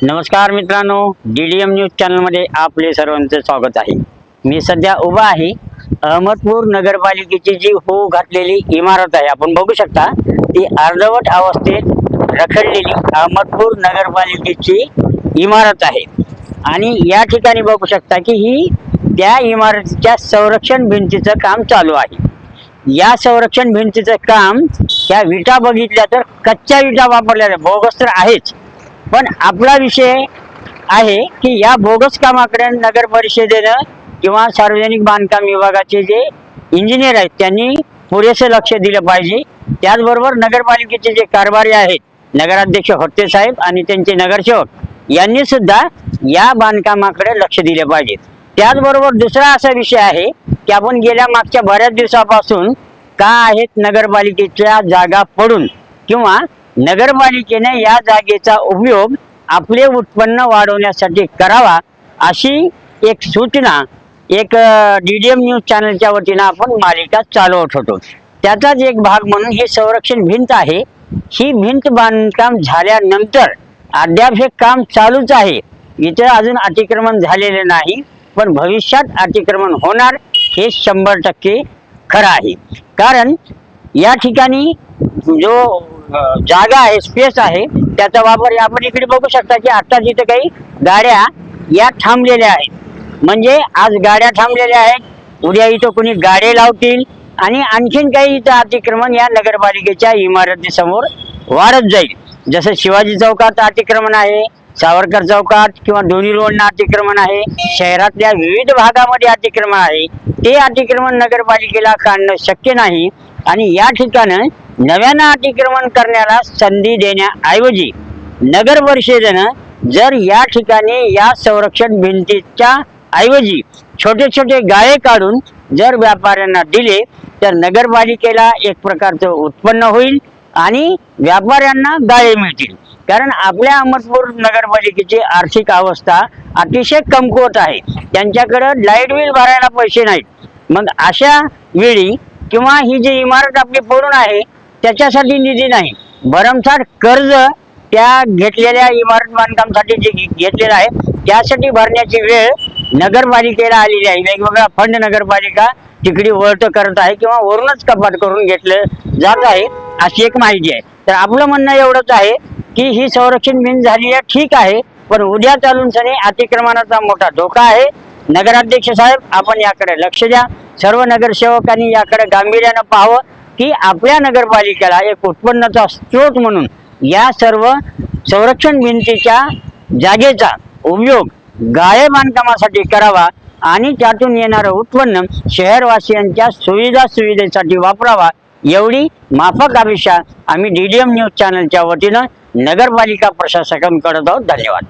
नमस्कार मित्रांनो, DDM news चॅनलमध्ये आपले सर्वांचे स्वागत आहे। मी सध्या उभा आहे अहमदपूर नगरपालिकेची जी होऊ घातलेली इमारत आहे, आपण बघू शकता ती अर्धवट अवस्थेत रखडलेली अहमदपूर नगरपालिकेची इमारत आहे। आणि या ठिकाणी बघू शकता की ही त्या इमारतीच्या संरक्षण भिंतीचं काम चालू आहे। या संरक्षण भिंतीचं काम त्या विटा बघितल्या तर कच्च्या विटा वापरलेल्या, बोगस तर आहेच, पण आपला विषय आहे की या बोगस कामाकडे नगर परिषदेनं किंवा सार्वजनिक बांधकाम विभागाचे जे इंजिनियर आहेत त्यांनी पुरेसे लक्ष दिलं पाहिजे। त्याचबरोबर नगरपालिकेचे जे कारभारी आहेत, नगराध्यक्ष होते साहेब आणि त्यांचे नगरसेवक यांनी सुद्धा या बांधकामाकडे लक्ष दिले पाहिजे। त्याचबरोबर दुसरा असा विषय आहे की आपण गेल्या मागच्या बऱ्याच दिवसापासून का आहेत नगरपालिकेच्या जागा पडून किंवा नगरपालिकेने या जागेचा उपयोग आपले उत्पन्न वाढवण्यासाठी करावा, अशी एक सूचना एक DDM न्यूज चॅनलच्या वतीनं आपण मालिका चालवत होतो। त्याचाच एक भाग म्हणून ही संरक्षण भिंत आहे। ही भिंत बांधकाम झाल्यानंतर अद्याप हे काम चालूच आहे, इथे अजून अतिक्रमण झालेले नाही, पण भविष्यात अतिक्रमण होणार हे 100% खरं आहे। कारण या ठिकाणी जो जागा आहे, स्पेस आहे, त्याचा वापर आपण इकडे बघू शकता की आता तिथे काही गाड्या या थांबलेल्या आहेत। म्हणजे आज गाड्या थांबलेल्या आहेत, उद्या इथं कोणी गाडे लावतील आणि आणखीन काही इथं अतिक्रमण या नगरपालिकेच्या इमारतीसमोर वाढत जाईल। जसं शिवाजी चौकात अतिक्रमण आहे, सावरकर चौकात किंवा दोन्ही रोडना अतिक्रमण आहे, शहरातल्या विविध भागामध्ये अतिक्रमण आहे। ते अतिक्रमण नगरपालिकेला काढणं शक्य नाही आणि या ठिकाणी नव्यानं अतिक्रमण करण्याला संधी देण्याऐवजी नगर परिषदेनं जर या ठिकाणी या संरक्षण भिंतीच्या ऐवजी छोटे छोटे गाळे काढून जर व्यापाऱ्यांना दिले तर नगरपालिकेला एक प्रकारचं उत्पन्न होईल आणि व्यापाऱ्यांना गाळे मिळतील। कारण आपल्या अहमदपूर नगरपालिकेची आर्थिक अवस्था अतिशय कमकुवत आहे, त्यांच्याकडे लाईट बिल भरायला पैसे नाहीत। मग अशा वेळी किंवा ही जी इमारत आपली पडून आहे त्याच्यासाठी निधी नाही, भरमसाठ कर्ज त्या घेतलेल्या इमारत बांधकामासाठी जे घेतलेलं आहे त्यासाठी भरण्याची वेळ नगरपालिकेला आलेली आहे। वेगवेगळा फंड नगरपालिका तिकडे वळत करत आहे किंवा वरूनच कपात करून घेतलं जात आहे, अशी एक माहिती आहे। तर आपलं म्हणणं एवढंच आहे की ही संरक्षण भिंत झाली आहे ठीक आहे, पण उद्या चालून सनी अतिक्रमणाचा मोठा धोका आहे। नगराध्यक्ष साहेब, आपण याकडे लक्ष द्या, सर्व नगरसेवकांनी याकडे गांभीर्यानं पाहावं की आपल्या नगरपालिकेला एक उत्पन्नाचा स्रोत म्हणून या सर्व संरक्षण भिंतीच्या जागेचा उपयोग गाळे बांधकामासाठी करावा आणि त्यातून येणारं उत्पन्न शहरवासियांच्या सुविधेसाठी वापरावा, एवढी माफक अपेक्षा आम्ही DDM न्यूज चॅनलच्या वतीनं नगरपालिका प्रशासकांकडे आहोत। धन्यवाद।